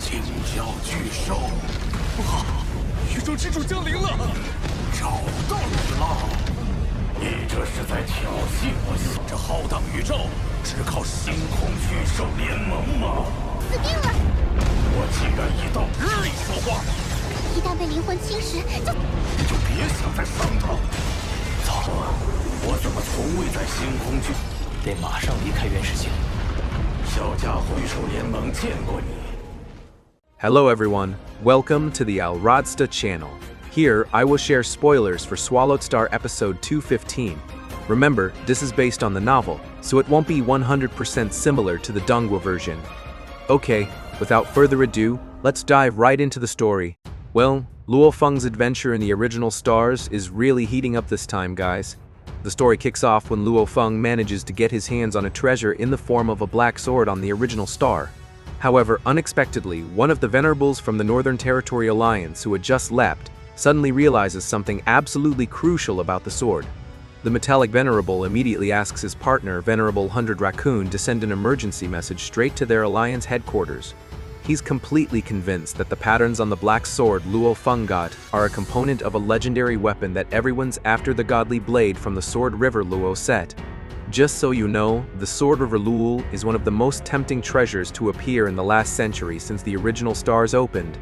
惊叫巨兽！不好，宇宙之主降临了！找到你了！你这是在挑衅我！这浩荡宇宙，只靠星空巨兽联盟吗？死定了！我既然一到日里说话，一旦被灵魂侵蚀，你就别想再上当。糟了，我怎么从未在星空巨？得马上离开原始星。小家伙，宇宙联盟见过你。 Hello everyone, welcome to the SwallowedStar channel. Here, I will share spoilers for SwallowedStar episode 215. Remember, this is based on the novel, so it won't be 100% similar to the Donghua version. Okay, without further ado, let's dive right into the story. Well, Luofeng's adventure in the original stars is really heating up this time, guys. The story kicks off when Luofeng manages to get his hands on a treasure in the form of a black sword on the original star. However, unexpectedly, one of the venerables from the Northern Territory Alliance who had just left suddenly realizes something absolutely crucial about the sword. The metallic venerable immediately asks his partner, Venerable 100 Raccoon, to send an emergency message straight to their alliance headquarters. He's completely convinced that the patterns on the black sword Luofeng got are a component of a legendary weapon that everyone's after the godly blade from the Sword River Luo set. Just so you know, the Sword River Luo is one of the most tempting treasures to appear in the last century since the original stars opened.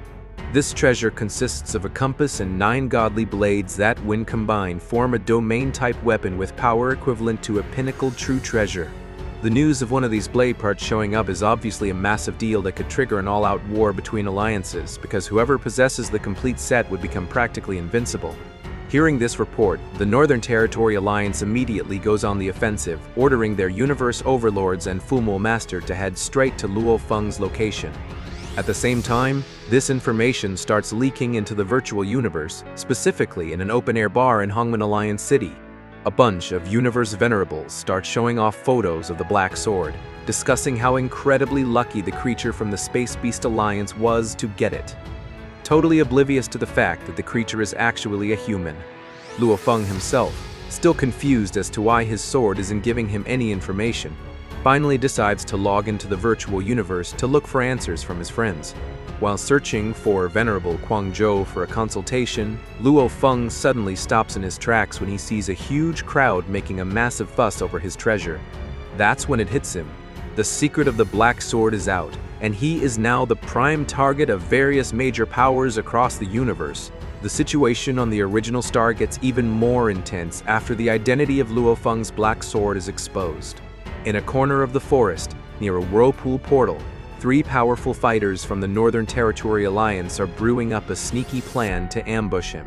This treasure consists of a compass and 9 godly blades that, when combined, form a domain-type weapon with power equivalent to a pinnacled true treasure. The news of one of these blade parts showing up is obviously a massive deal that could trigger an all-out war between alliances, because whoever possesses the complete set would become practically invincible. Hearing this report, the Northern Territory Alliance immediately goes on the offensive, ordering their universe overlords and Fumo Master to head straight to Luofeng's location. At the same time, this information starts leaking into the virtual universe, specifically in an open-air bar in Hongmen Alliance City. A bunch of universe venerables start showing off photos of the Black Sword, discussing how incredibly lucky the creature from the Space Beast Alliance was to get it. Totally oblivious to the fact that the creature is actually a human. Luofeng himself, still confused as to why his sword isn't giving him any information, finally decides to log into the virtual universe to look for answers from his friends. While searching for Venerable Guangzhou for a consultation, Luofeng suddenly stops in his tracks when he sees a huge crowd making a massive fuss over his treasure. That's when it hits him. The secret of the Black Sword is out, and he is now the prime target of various major powers across the universe. The situation on the original star gets even more intense after the identity of Luofeng's Black Sword is exposed. In a corner of the forest, near a whirlpool portal, 3 powerful fighters from the Northern Territory Alliance are brewing up a sneaky plan to ambush him.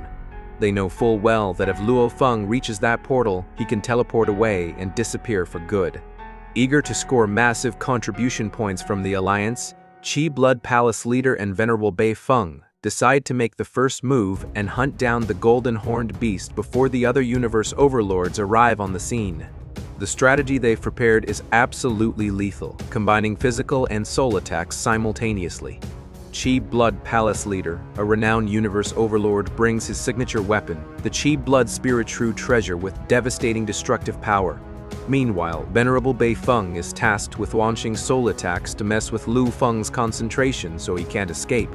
They know full well that if Luofeng reaches that portal, he can teleport away and disappear for good. Eager to score massive contribution points from the Alliance, Qi Blood Palace leader and Venerable Feng decide to make the first move and hunt down the golden horned beast before the other universe overlords arrive on the scene. The strategy they've prepared is absolutely lethal, combining physical and soul attacks simultaneously. Qi Blood Palace leader, a renowned universe overlord, brings his signature weapon, the Qi Blood Spirit True Treasure, with devastating destructive power. Meanwhile, Venerable Feng is tasked with launching soul attacks to mess with Luofeng's concentration so he can't escape.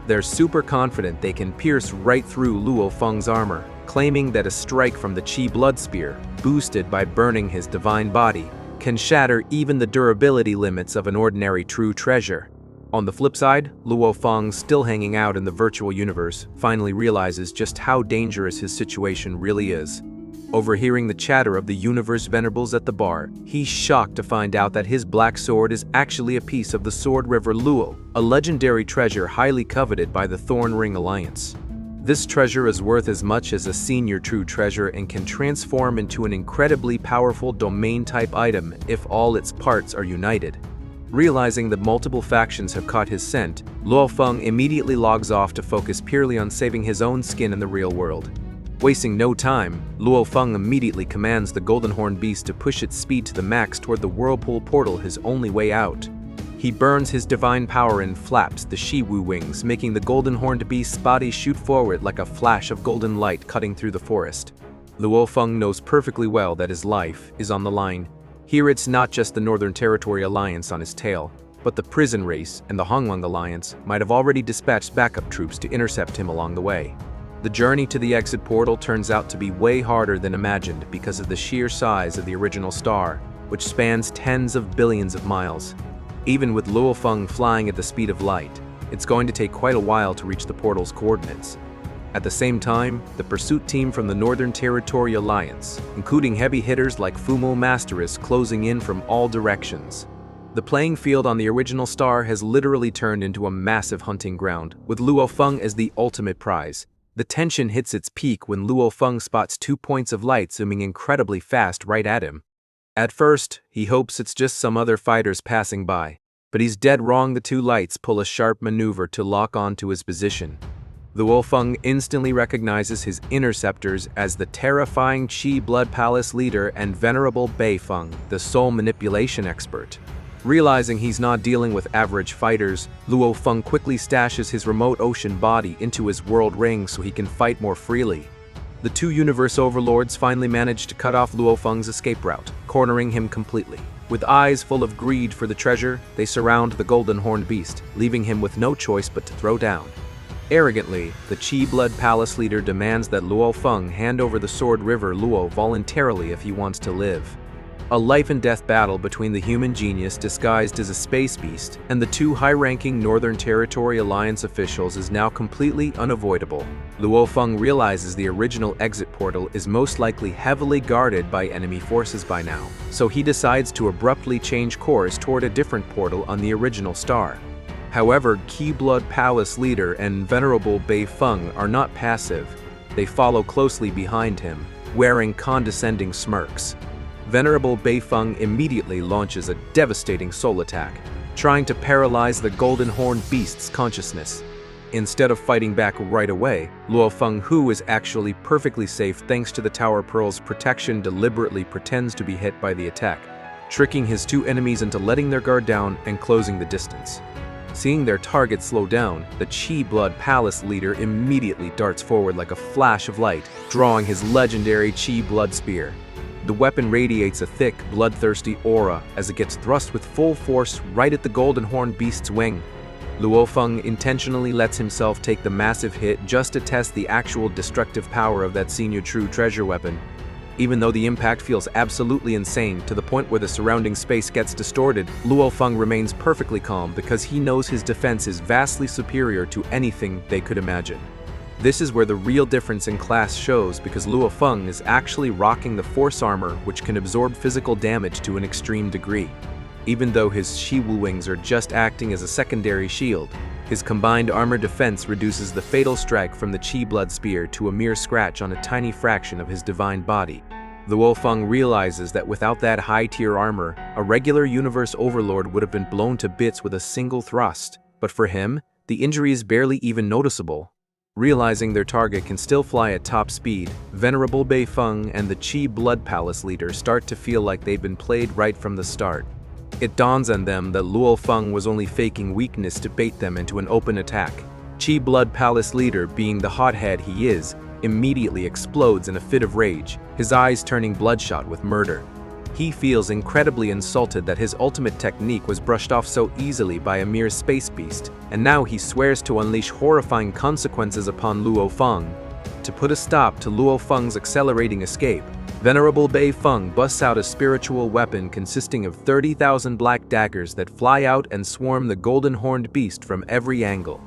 They're super confident they can pierce right through Luofeng's armor, claiming that a strike from the Qi Blood Spear, boosted by burning his divine body, can shatter even the durability limits of an ordinary true treasure. On the flip side, Luofeng, still hanging out in the virtual universe, finally realizes just how dangerous his situation really is. Overhearing the chatter of the universe venerables at the bar, he's shocked to find out that his black sword is actually a piece of the Sword River Luo, a legendary treasure highly coveted by the Thorn Ring Alliance. This treasure is worth as much as a senior true treasure and can transform into an incredibly powerful domain-type item if all its parts are united. Realizing that multiple factions have caught his scent, Luofeng immediately logs off to focus purely on saving his own skin in the real world. Wasting no time, Luofeng immediately commands the Golden Horn Beast to push its speed to the max toward the whirlpool portal, his only way out. He burns his divine power and flaps the Shiwu wings, making the Golden Horned Beast's body shoot forward like a flash of golden light cutting through the forest. Luofeng knows perfectly well that his life is on the line. Here it's not just the Northern Territory Alliance on his tail. but the prison race and the Honglong Alliance might have already dispatched backup troops to intercept him along the way. The journey to the exit portal turns out to be way harder than imagined because of the sheer size of the original star, which spans tens of billions of miles. Even with Luofeng flying at the speed of light, it's going to take quite a while to reach the portal's coordinates. At the same time, the pursuit team from the Northern Territory Alliance, including heavy hitters like Fumo Master, is closing in from all directions. The playing field on the original star has literally turned into a massive hunting ground, with Luofeng as the ultimate prize. The tension hits its peak when Luofeng spots 2 points of light zooming incredibly fast right at him. At first, he hopes it's just some other fighters passing by, but he's dead wrong. The 2 lights pull a sharp maneuver to lock onto his position. Luofeng instantly recognizes his interceptors as the terrifying Qi Blood Palace leader and venerable Feng, the soul manipulation expert. Realizing he's not dealing with average fighters, Luofeng quickly stashes his remote ocean body into his world ring so he can fight more freely. The 2 universe overlords finally manage to cut off Luofeng's escape route, cornering him completely. With eyes full of greed for the treasure, they surround the golden horned beast, leaving him with no choice but to throw down. Arrogantly, the Qi Blood Palace leader demands that Luofeng hand over the Sword River Luo voluntarily if he wants to live. A life-and-death battle between the human genius disguised as a space beast and the 2 high-ranking Northern Territory Alliance officials is now completely unavoidable. Luofeng realizes the original exit portal is most likely heavily guarded by enemy forces by now, so he decides to abruptly change course toward a different portal on the original star. However, Qi Blood Palace leader and venerable Feng are not passive. They follow closely behind him, wearing condescending smirks. Venerable Feng immediately launches a devastating soul attack, trying to paralyze the golden horned beast's consciousness. Instead of fighting back right away, Luofeng, who is actually perfectly safe thanks to the Tower Pearl's protection, deliberately pretends to be hit by the attack, tricking his 2 enemies into letting their guard down and closing the distance. Seeing their target slow down, the Qi Blood Palace leader immediately darts forward like a flash of light, drawing his legendary Qi Blood Spear. The weapon radiates a thick, bloodthirsty aura as it gets thrust with full force right at the golden horned beast's wing. Luofeng intentionally lets himself take the massive hit just to test the actual destructive power of that senior true treasure weapon. Even though the impact feels absolutely insane to the point where the surrounding space gets distorted, Luofeng remains perfectly calm because he knows his defense is vastly superior to anything they could imagine. This is where the real difference in class shows because Luofeng is actually rocking the force armor, which can absorb physical damage to an extreme degree. Even though his Shiwu wings are just acting as a secondary shield, his combined armor defense reduces the fatal strike from the Qi Blood Spear to a mere scratch on a tiny fraction of his divine body. Luofeng realizes that without that high-tier armor, a regular universe overlord would have been blown to bits with a single thrust, but for him, the injury is barely even noticeable. Realizing their target can still fly at top speed, venerable Feng and the Qi Blood Palace leader start to feel like they've been played right from the start. It dawns on them that Luofeng was only faking weakness to bait them into an open attack. Qi Blood Palace leader, being the hothead he is, immediately explodes in a fit of rage, his eyes turning bloodshot with murder. He feels incredibly insulted that his ultimate technique was brushed off so easily by a mere space beast, and now he swears to unleash horrifying consequences upon Luofeng. To put a stop to Luofeng's accelerating escape, venerable Feng busts out a spiritual weapon consisting of 30,000 black daggers that fly out and swarm the golden horned beast from every angle.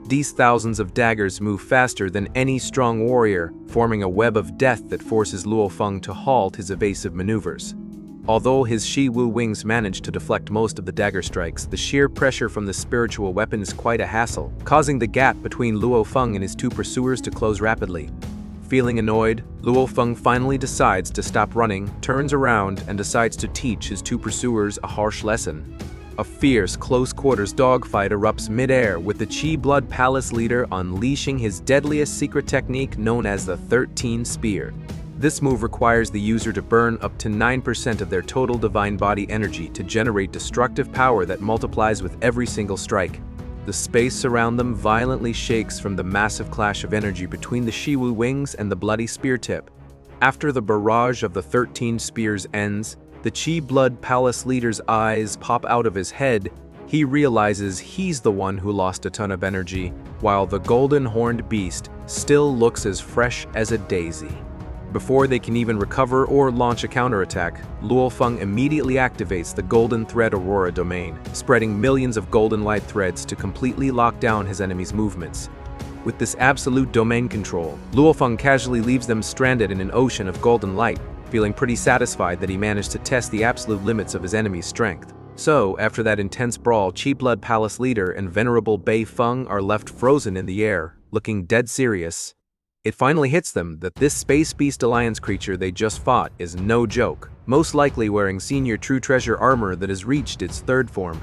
These thousands of daggers move faster than any strong warrior, forming a web of death that forces Luofeng to halt his evasive maneuvers. Although his Shiwu wings manage to deflect most of the dagger strikes, the sheer pressure from the spiritual weapon is quite a hassle, causing the gap between Luofeng and his 2 pursuers to close rapidly. Feeling annoyed, Luofeng finally decides to stop running, turns around, and decides to teach his 2 pursuers a harsh lesson. A fierce, close-quarters dogfight erupts mid-air with the Qi Blood Palace leader unleashing his deadliest secret technique known as the 13 Spear. This move requires the user to burn up to 9% of their total divine body energy to generate destructive power that multiplies with every single strike. The space around them violently shakes from the massive clash of energy between the Shiwu wings and the bloody spear tip. After the barrage of the 13 spears ends, the Qi Blood Palace leader's eyes pop out of his head, He realizes he's the one who lost a ton of energy, while the golden horned beast still looks as fresh as a daisy. Before they can even recover or launch a counterattack, Luofeng immediately activates the Golden Thread Aurora domain, spreading millions of golden light threads to completely lock down his enemy's movements. With this absolute domain control, Luofeng casually leaves them stranded in an ocean of golden light, feeling pretty satisfied that he managed to test the absolute limits of his enemy's strength. So, after that intense brawl, Chi Blood Palace leader and venerable Bei Feng are left frozen in the air, looking dead serious. It finally hits them that this Space Beast Alliance creature they just fought is no joke, most likely wearing senior True Treasure armor that has reached its third form.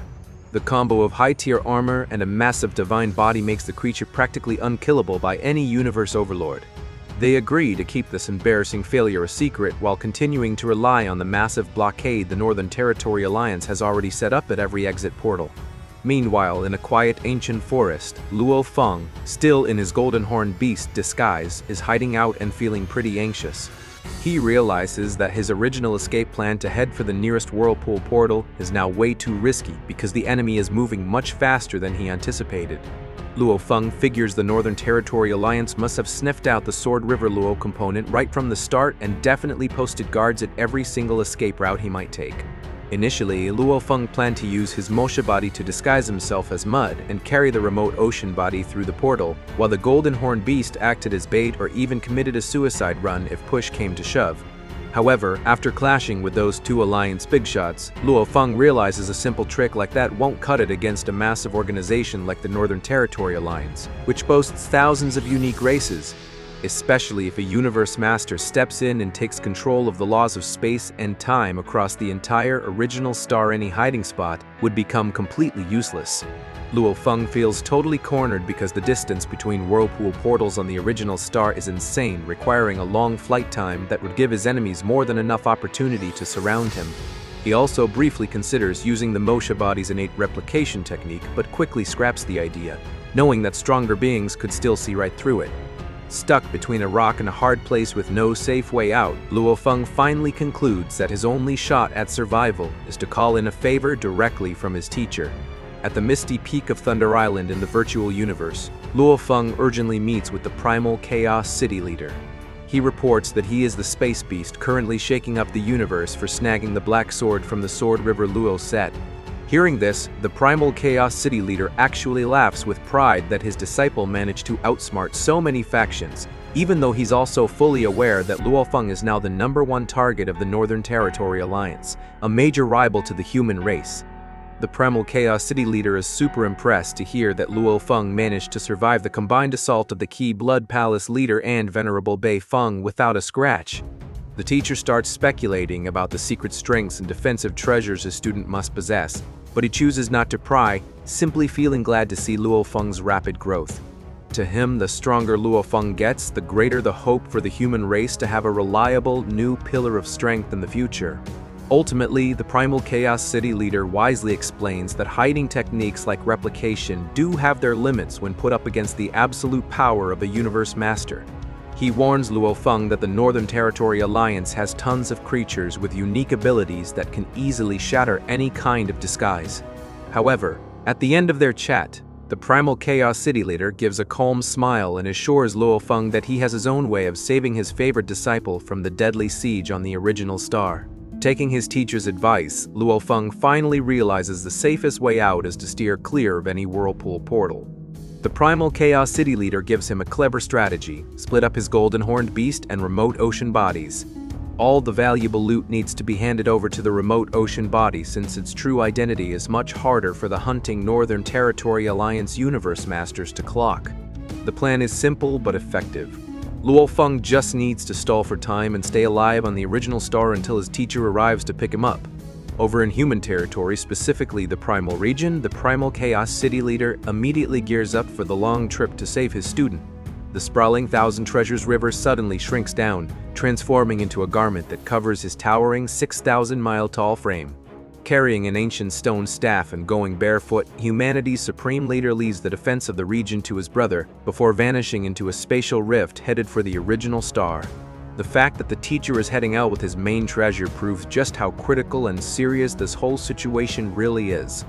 The combo of high-tier armor and a massive divine body makes the creature practically unkillable by any universe overlord. They agree to keep this embarrassing failure a secret while continuing to rely on the massive blockade the Northern Territory Alliance has already set up at every exit portal. Meanwhile, in a quiet ancient forest, Luofeng, still in his golden horned beast disguise, is hiding out and feeling pretty anxious. He realizes that his original escape plan to head for the nearest whirlpool portal is now way too risky because the enemy is moving much faster than he anticipated. Luofeng figures the Northern Territory Alliance must have sniffed out the Sword River Luo component right from the start and definitely posted guards at every single escape route he might take. Initially, Luofeng planned to use his Mosha body to disguise himself as mud and carry the remote ocean body through the portal, while the Golden Horn Beast acted as bait or even committed a suicide run if push came to shove. However, after clashing with those two Alliance big shots, Luofeng realizes a simple trick like that won't cut it against a massive organization like the Northern Territory Alliance, which boasts thousands of unique races. Especially if a universe master steps in and takes control of the laws of space and time across the entire original star, any hiding spot would become completely useless. Luofeng feels totally cornered because the distance between whirlpool portals on the original star is insane, requiring a long flight time that would give his enemies more than enough opportunity to surround him. He also briefly considers using the Mosha body's innate replication technique, but quickly scraps the idea, knowing that stronger beings could still see right through it. Stuck between a rock and a hard place with no safe way out, Luofeng finally concludes that his only shot at survival is to call in a favor directly from his teacher. At the misty peak of Thunder Island in the virtual universe, Luofeng urgently meets with the Primal Chaos City leader. He reports that he is the space beast currently shaking up the universe for snagging the Black Sword from the Sword River Luo set. Hearing this, the Primal Chaos City leader actually laughs with pride that his disciple managed to outsmart so many factions, even though he's also fully aware that Luofeng is now the #1 target of the Northern Territory Alliance, a major rival to the human race. The Primal Chaos City leader is super impressed to hear that Luofeng managed to survive the combined assault of the Key Blood Palace leader and Venerable Bei Feng without a scratch. The teacher starts speculating about the secret strengths and defensive treasures a student must possess, but he chooses not to pry, simply feeling glad to see Luofeng's rapid growth. To him, the stronger Luofeng gets, the greater the hope for the human race to have a reliable, new pillar of strength in the future. Ultimately, the Primal Chaos City leader wisely explains that hiding techniques like replication do have their limits when put up against the absolute power of a universe master. He warns Luofeng that the Northern Territory Alliance has tons of creatures with unique abilities that can easily shatter any kind of disguise. However, at the end of their chat, the Primal Chaos City leader gives a calm smile and assures Luofeng that he has his own way of saving his favorite disciple from the deadly siege on the original star. Taking his teacher's advice, Luofeng finally realizes the safest way out is to steer clear of any whirlpool portal. The Primal Chaos City leader gives him a clever strategy: split up his golden horned beast and remote ocean bodies. All the valuable loot needs to be handed over to the remote ocean body since its true identity is much harder for the hunting Northern Territory Alliance universe masters to clock. The plan is simple but effective. Luofeng just needs to stall for time and stay alive on the original star until his teacher arrives to pick him up. Over in human territory, specifically the Primal region, the Primal Chaos City leader immediately gears up for the long trip to save his student. The sprawling Thousand Treasures River suddenly shrinks down, transforming into a garment that covers his towering 6,000-mile-tall frame. Carrying an ancient stone staff and going barefoot, humanity's supreme leader leads the defense of the region to his brother before vanishing into a spatial rift headed for the original star. The fact that the teacher is heading out with his main treasure proves just how critical and serious this whole situation really is.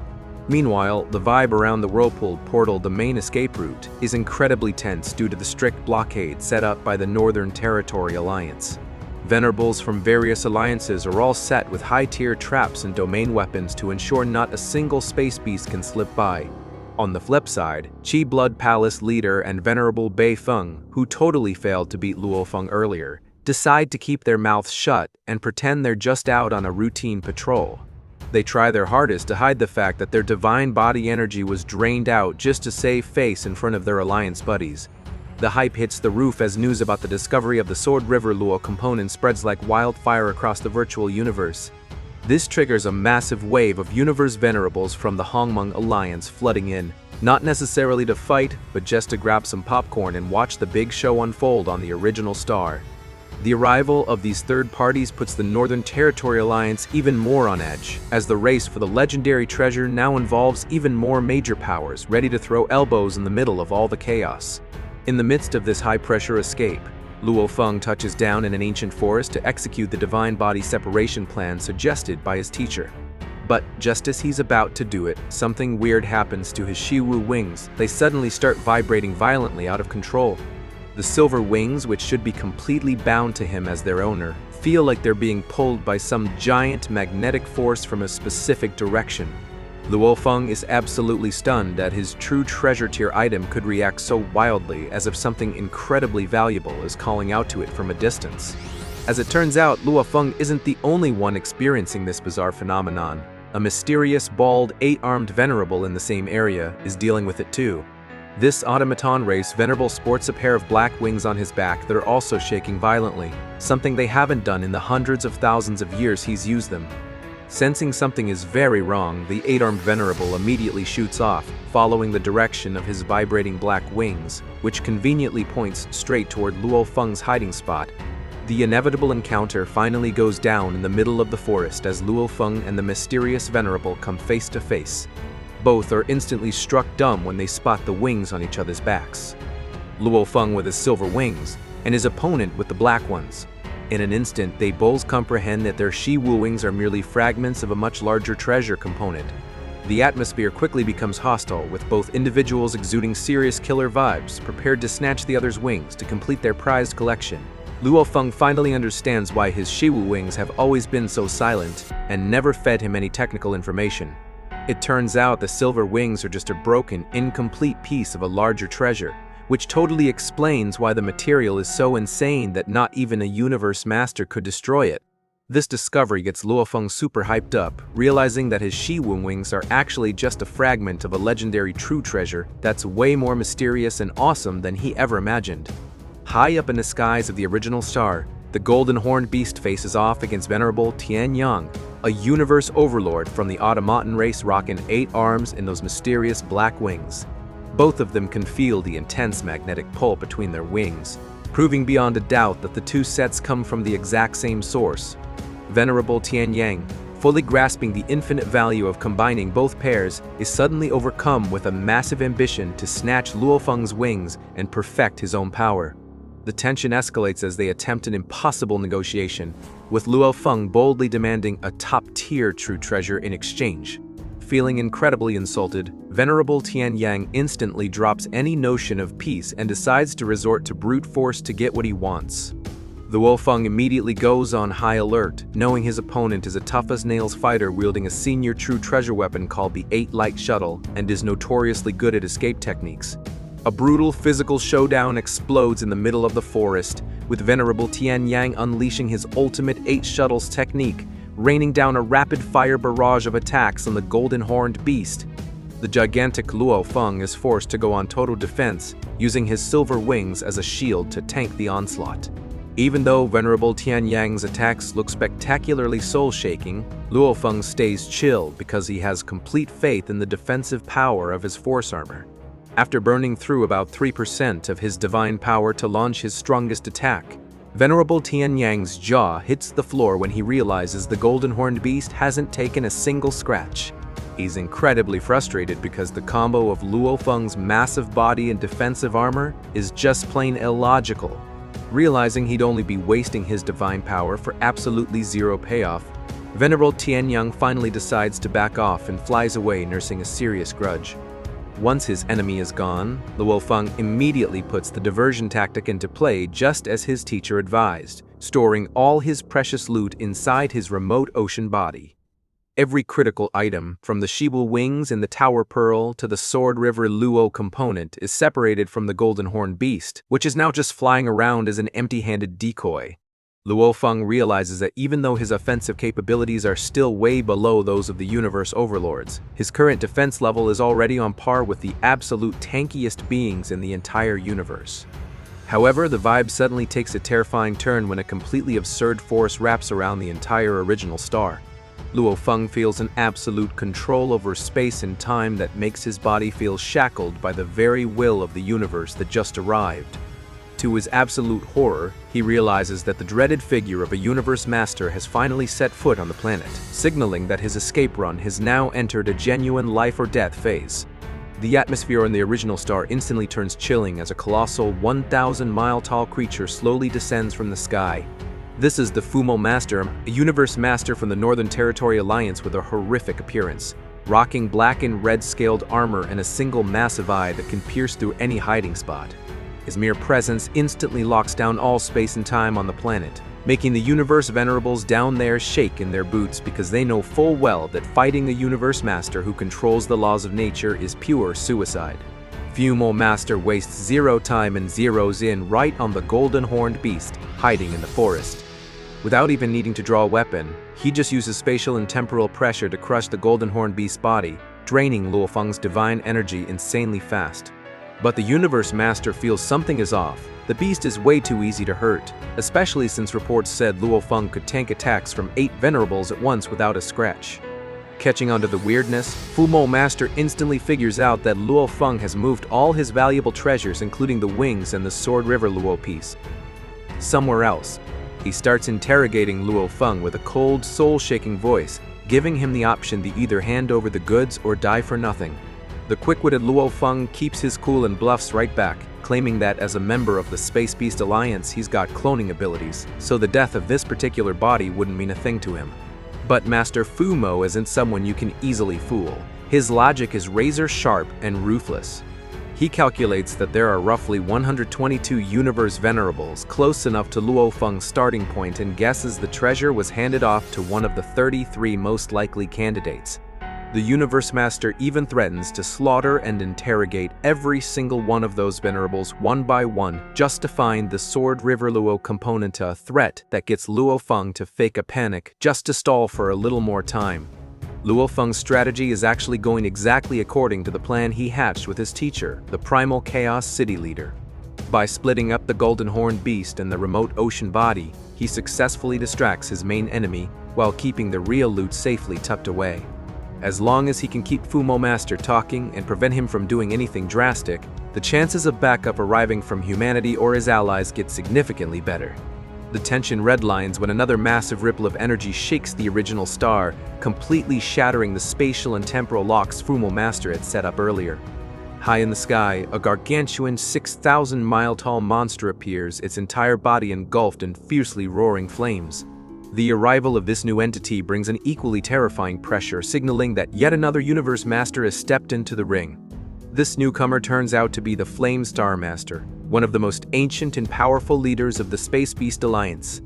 Meanwhile, the vibe around the whirlpool portal, the main escape route, is incredibly tense due to the strict blockade set up by the Northern Territory Alliance. Venerables from various alliances are all set with high-tier traps and domain weapons to ensure not a single space beast can slip by. On the flip side, Qi Blood Palace leader and Venerable Feng, who totally failed to beat Luofeng earlier, decide to keep their mouths shut and pretend they're just out on a routine patrol. They try their hardest to hide the fact that their divine body energy was drained out just to save face in front of their alliance buddies. The hype hits the roof as news about the discovery of the Sword River Luo component spreads like wildfire across the virtual universe. This triggers a massive wave of universe venerables from the Hongmeng Alliance flooding in, not necessarily to fight, but just to grab some popcorn and watch the big show unfold on the original star. The arrival of these third parties puts the Northern Territory Alliance even more on edge, as the race for the legendary treasure now involves even more major powers ready to throw elbows in the middle of all the chaos. In the midst of this high-pressure escape, Luofeng touches down in an ancient forest to execute the divine body separation plan suggested by his teacher. But just as he's about to do it, something weird happens to his Shiwu wings. They suddenly start vibrating violently out of control. The silver wings, which should be completely bound to him as their owner, feel like they're being pulled by some giant magnetic force from a specific direction. Luofeng is absolutely stunned that his true treasure tier item could react so wildly, as if something incredibly valuable is calling out to it from a distance. As it turns out, Luofeng isn't the only one experiencing this bizarre phenomenon. A mysterious, bald, 8-armed venerable in the same area is dealing with it too. This automaton race venerable sports a pair of black wings on his back that are also shaking violently, something they haven't done in the hundreds of thousands of years he's used them. Sensing something is very wrong, the 8-armed venerable immediately shoots off, following the direction of his vibrating black wings, which conveniently points straight toward Luofeng's hiding spot. The inevitable encounter finally goes down in the middle of the forest as Luofeng and the mysterious venerable come face to face. Both are instantly struck dumb when they spot the wings on each other's backs. Luofeng with his silver wings, and his opponent with the black ones. In an instant, they both comprehend that their Shiwu wings are merely fragments of a much larger treasure component. The atmosphere quickly becomes hostile, with both individuals exuding serious killer vibes, prepared to snatch the other's wings to complete their prized collection. Luofeng finally understands why his Shiwu wings have always been so silent and never fed him any technical information. It turns out the silver wings are just a broken, incomplete piece of a larger treasure, which totally explains why the material is so insane that not even a universe master could destroy it. This discovery gets Luofeng super hyped up, realizing that his Shiwu wings are actually just a fragment of a legendary true treasure that's way more mysterious and awesome than he ever imagined. High up in the skies of the original star, the golden horned beast faces off against Venerable Tianyang, a universe overlord from the automaton race rocking 8 arms and those mysterious black wings. Both of them can feel the intense magnetic pull between their wings, proving beyond a doubt that the two sets come from the exact same source. Venerable Tianyang, fully grasping the infinite value of combining both pairs, is suddenly overcome with a massive ambition to snatch Luofeng's wings and perfect his own power. The tension escalates as they attempt an impossible negotiation, with Luofeng boldly demanding a top-tier true treasure in exchange. Feeling incredibly insulted, Venerable Tianyang instantly drops any notion of peace and decides to resort to brute force to get what he wants. Luofeng immediately goes on high alert, knowing his opponent is a tough-as-nails fighter wielding a senior true treasure weapon called the 8-Light Shuttle and is notoriously good at escape techniques. A brutal physical showdown explodes in the middle of the forest, with Venerable Tianyang unleashing his ultimate 8 shuttles technique, raining down a rapid-fire barrage of attacks on the golden-horned beast. The gigantic Luofeng is forced to go on total defense, using his silver wings as a shield to tank the onslaught. Even though Venerable Tianyang's attacks look spectacularly soul-shaking, Luofeng stays chill because he has complete faith in the defensive power of his force armor. After burning through about 3% of his divine power to launch his strongest attack, Venerable Tianyang's jaw hits the floor when he realizes the golden horned beast hasn't taken a single scratch. He's incredibly frustrated because the combo of Luofeng's massive body and defensive armor is just plain illogical. Realizing he'd only be wasting his divine power for absolutely zero payoff, Venerable Tianyang finally decides to back off and flies away, nursing a serious grudge. Once his enemy is gone, Luofeng immediately puts the diversion tactic into play just as his teacher advised, storing all his precious loot inside his remote ocean body. Every critical item, from the Shibul wings and the Tower Pearl to the Sword River Luo component, is separated from the Golden Horn Beast, which is now just flying around as an empty-handed decoy. Luofeng realizes that even though his offensive capabilities are still way below those of the universe overlords, his current defense level is already on par with the absolute tankiest beings in the entire universe. However, the vibe suddenly takes a terrifying turn when a completely absurd force wraps around the entire original star. Luofeng feels an absolute control over space and time that makes his body feel shackled by the very will of the universe that just arrived. To his absolute horror, he realizes that the dreaded figure of a universe master has finally set foot on the planet, signaling that his escape run has now entered a genuine life-or-death phase. The atmosphere on the original star instantly turns chilling as a colossal 1,000-mile-tall creature slowly descends from the sky. This is the Fumo Master, a universe master from the Northern Territory Alliance with a horrific appearance, rocking black and red-scaled armor and a single massive eye that can pierce through any hiding spot. His mere presence instantly locks down all space and time on the planet, making the universe venerables down there shake in their boots because they know full well that fighting a universe master who controls the laws of nature is pure suicide. Fumo Master wastes zero time and zeroes in right on the golden horned beast hiding in the forest. Without even needing to draw a weapon, he just uses spatial and temporal pressure to crush the golden horned beast's body, draining Luofeng's divine energy insanely fast. But the Universe Master feels something is off. The beast is way too easy to hurt, especially since reports said Luofeng could tank attacks from 8 venerables at once without a scratch. Catching onto the weirdness, Fumo Master instantly figures out that Luofeng has moved all his valuable treasures, including the wings and the Sword River Luo piece, somewhere else. He starts interrogating Luofeng with a cold, soul-shaking voice, giving him the option to either hand over the goods or die for nothing. The quick-witted Luofeng keeps his cool and bluffs right back, claiming that as a member of the Space Beast Alliance he's got cloning abilities, so the death of this particular body wouldn't mean a thing to him. But Master Fumo isn't someone you can easily fool. His logic is razor-sharp and ruthless. He calculates that there are roughly 122 Universe Venerables close enough to Luofeng's starting point and guesses the treasure was handed off to one of the 33 most likely candidates. The Universe Master even threatens to slaughter and interrogate every single one of those venerables one by one just to find the Sword River Luo component, a threat that gets Luofeng to fake a panic just to stall for a little more time. Luofeng's strategy is actually going exactly according to the plan he hatched with his teacher, the Primal Chaos City Leader. By splitting up the Golden Horned Beast and the remote ocean body, he successfully distracts his main enemy while keeping the real loot safely tucked away. As long as he can keep Fumo Master talking and prevent him from doing anything drastic, the chances of backup arriving from humanity or his allies get significantly better. The tension redlines when another massive ripple of energy shakes the original star, completely shattering the spatial and temporal locks Fumo Master had set up earlier. High in the sky, a gargantuan 6,000-mile-tall monster appears, its entire body engulfed in fiercely roaring flames. The arrival of this new entity brings an equally terrifying pressure, signaling that yet another Universe Master has stepped into the ring. This newcomer turns out to be the Flame Star Master, one of the most ancient and powerful leaders of the Space Beast Alliance.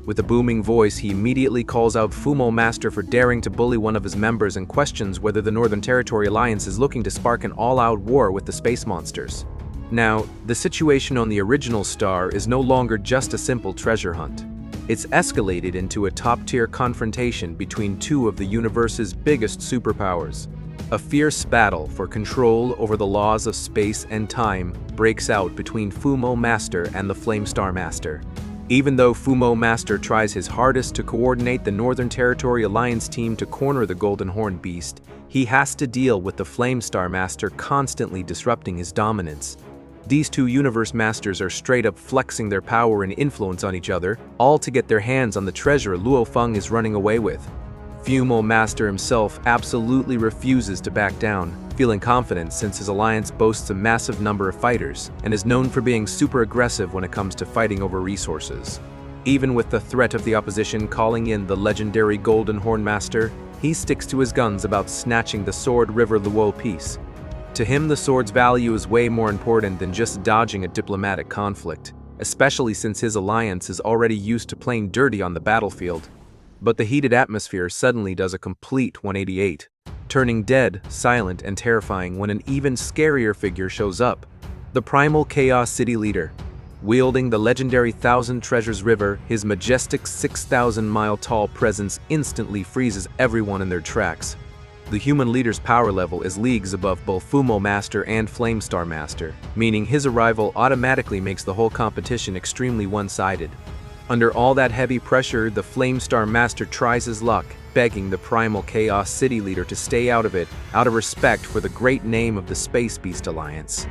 With a booming voice, he immediately calls out Fumo Master for daring to bully one of his members and questions whether the Northern Territory Alliance is looking to spark an all-out war with the space monsters. Now, the situation on the original star is no longer just a simple treasure hunt. It's escalated into a top-tier confrontation between two of the universe's biggest superpowers. A fierce battle for control over the laws of space and time breaks out between Fumo Master and the Flame Star Master. Even though Fumo Master tries his hardest to coordinate the Northern Territory Alliance team to corner the Golden Horned Beast, he has to deal with the Flame Star Master constantly disrupting his dominance. These two Universe Masters are straight up flexing their power and influence on each other, all to get their hands on the treasure Luofeng is running away with. Fumo Master himself absolutely refuses to back down, feeling confident since his alliance boasts a massive number of fighters and is known for being super aggressive when it comes to fighting over resources. Even with the threat of the opposition calling in the legendary Golden Horn Master, he sticks to his guns about snatching the Sword River Luo piece. To him, the sword's value is way more important than just dodging a diplomatic conflict, especially since his alliance is already used to playing dirty on the battlefield. But the heated atmosphere suddenly does a complete 188, turning dead, silent, and terrifying when an even scarier figure shows up. The primal Chaos City leader. Wielding the legendary Thousand Treasures River, his majestic 6,000-mile-tall presence instantly freezes everyone in their tracks. The human leader's power level is leagues above both Fumo Master and Flamestar Master, meaning his arrival automatically makes the whole competition extremely one-sided. Under all that heavy pressure, the Flamestar Master tries his luck, begging the primal Chaos City leader to stay out of it, out of respect for the great name of the Space Beast Alliance.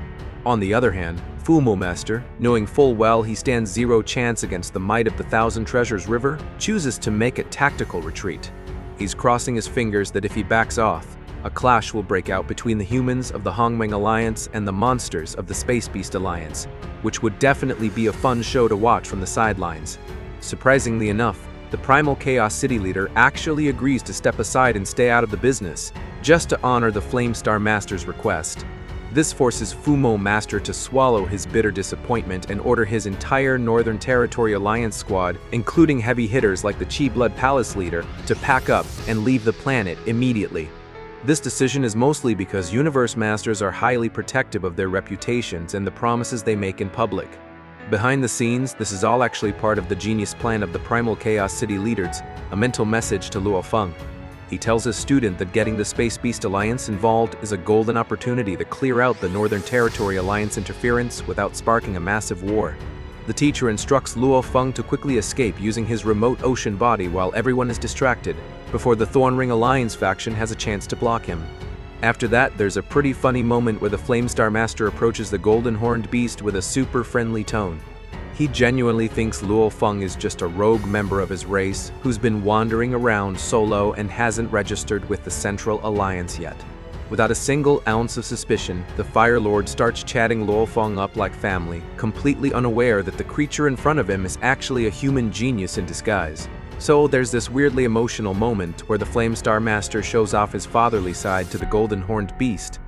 On the other hand, Fumo Master, knowing full well he stands zero chance against the might of the Thousand Treasures River, chooses to make a tactical retreat. He's crossing his fingers that if he backs off, a clash will break out between the humans of the Hongmeng Alliance and the monsters of the Space Beast Alliance, which would definitely be a fun show to watch from the sidelines. Surprisingly enough, the primal Chaos City leader actually agrees to step aside and stay out of the business, just to honor the Flamestar Master's request. This forces Fumo Master to swallow his bitter disappointment and order his entire Northern Territory Alliance squad, including heavy hitters like the Chi Blood Palace leader, to pack up and leave the planet immediately. This decision is mostly because Universe Masters are highly protective of their reputations and the promises they make in public. Behind the scenes, this is all actually part of the genius plan of the Primal Chaos City leaders, a mental message to Luofeng. He tells his student that getting the Space Beast Alliance involved is a golden opportunity to clear out the Northern Territory Alliance interference without sparking a massive war. The teacher instructs Luofeng to quickly escape using his remote ocean body while everyone is distracted, before the Thornring Alliance faction has a chance to block him. After that, there's a pretty funny moment where the Flamestar Master approaches the Golden Horned Beast with a super friendly tone. He genuinely thinks Luofeng is just a rogue member of his race who's been wandering around solo and hasn't registered with the Central Alliance yet. Without a single ounce of suspicion, the Fire Lord starts chatting Luofeng up like family, completely unaware that the creature in front of him is actually a human genius in disguise. So there's this weirdly emotional moment where the Flamestar Master shows off his fatherly side to the Golden Horned Beast.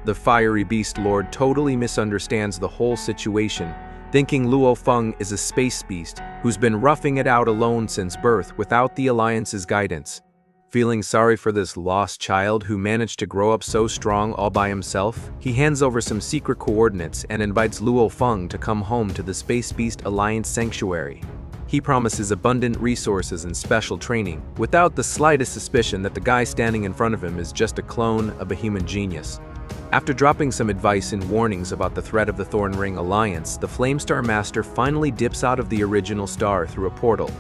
The fiery Beast Lord totally misunderstands the whole situation, thinking Luofeng is a space beast who's been roughing it out alone since birth without the Alliance's guidance. Feeling sorry for this lost child who managed to grow up so strong all by himself, he hands over some secret coordinates and invites Luofeng to come home to the Space Beast Alliance Sanctuary. He promises abundant resources and special training, without the slightest suspicion that the guy standing in front of him is just a clone of a human genius. After dropping some advice and warnings about the threat of the Thornring Alliance, the Flamestar Master finally dips out of the original star through a portal.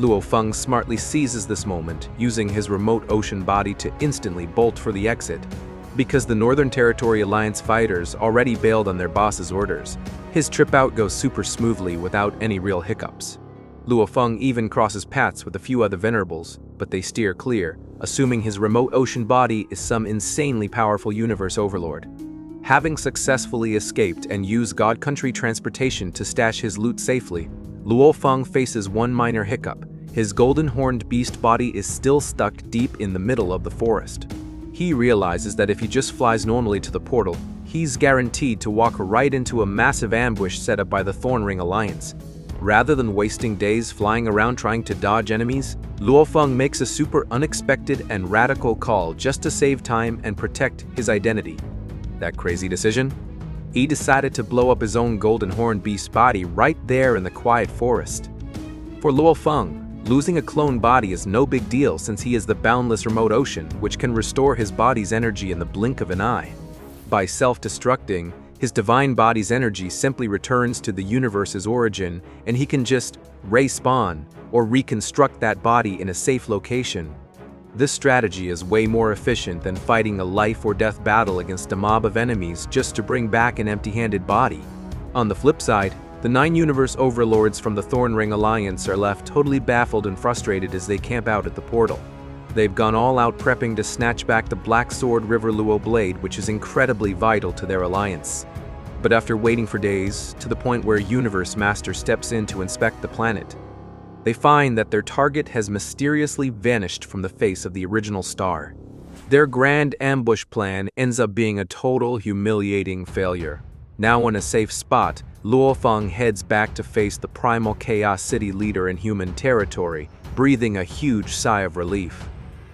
Luofeng smartly seizes this moment, using his remote ocean body to instantly bolt for the exit. Because the Northern Territory Alliance fighters already bailed on their boss's orders, his trip out goes super smoothly without any real hiccups. Luofeng even crosses paths with a few other venerables, but they steer clear, assuming his remote ocean body is some insanely powerful universe overlord. Having successfully escaped and used God Country transportation to stash his loot safely, Luofeng faces one minor hiccup. His golden-horned beast body is still stuck deep in the middle of the forest. He realizes that if he just flies normally to the portal, he's guaranteed to walk right into a massive ambush set up by the Thornring Alliance. Rather than wasting days flying around trying to dodge enemies, Luofeng makes a super unexpected and radical call just to save time and protect his identity. That crazy decision? He decided to blow up his own golden horned beast body right there in the quiet forest. For Luofeng, losing a clone body is no big deal since he is the boundless remote ocean which can restore his body's energy in the blink of an eye. By self-destructing, his divine body's energy simply returns to the universe's origin, and he can just respawn or reconstruct that body in a safe location. This strategy is way more efficient than fighting a life or death battle against a mob of enemies just to bring back an empty-handed body. On the flip side, the 9 universe overlords from the Thornring Alliance are left totally baffled and frustrated as they camp out at the portal. They've gone all out prepping to snatch back the Black Sword River Luo blade, which is incredibly vital to their alliance. But after waiting for days, to the point where Universe Master steps in to inspect the planet, they find that their target has mysteriously vanished from the face of the original star. Their grand ambush plan ends up being a total humiliating failure. Now in a safe spot, Luofeng heads back to face the primal Chaos City leader in human territory, breathing a huge sigh of relief.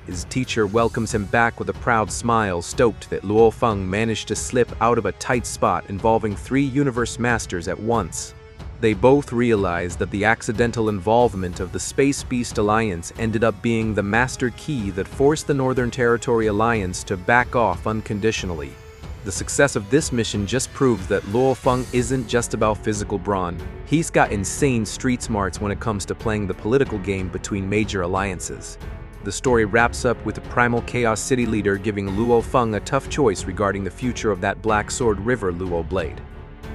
His teacher welcomes him back with a proud smile, stoked that Luofeng managed to slip out of a tight spot involving 3 universe masters at once. They both realize that the accidental involvement of the Space Beast Alliance ended up being the master key that forced the Northern Territory Alliance to back off unconditionally. The success of this mission just proves that Luofeng isn't just about physical brawn. He's got insane street smarts when it comes to playing the political game between major alliances. The story wraps up with the primal Chaos City leader giving Luofeng a tough choice regarding the future of that Black Sword River Luo blade.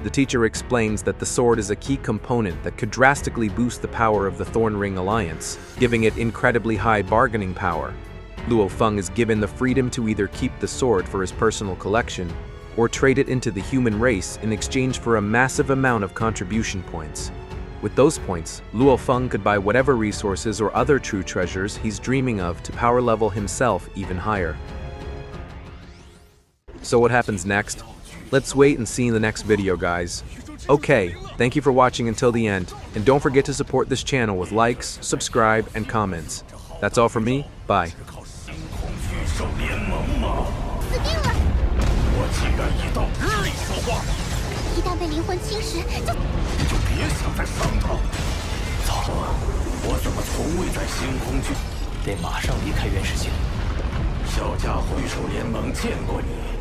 The teacher explains that the sword is a key component that could drastically boost the power of the Thorn Ring Alliance, giving it incredibly high bargaining power. Luofeng is given the freedom to either keep the sword for his personal collection or trade it into the human race in exchange for a massive amount of contribution points. With those points, Luofeng could buy whatever resources or other true treasures he's dreaming of to power level himself even higher. So what happens next? Let's wait and see in the next video, guys. Okay, thank you for watching until the end, and don't forget to support this channel with likes, subscribe, and comments. That's all from me, bye. 死定了！我既然已到日里说话，一旦被灵魂侵蚀，你就别想再上当。操！我怎么从未在星空军？得马上离开原始星。小家伙，御兽联盟见过你。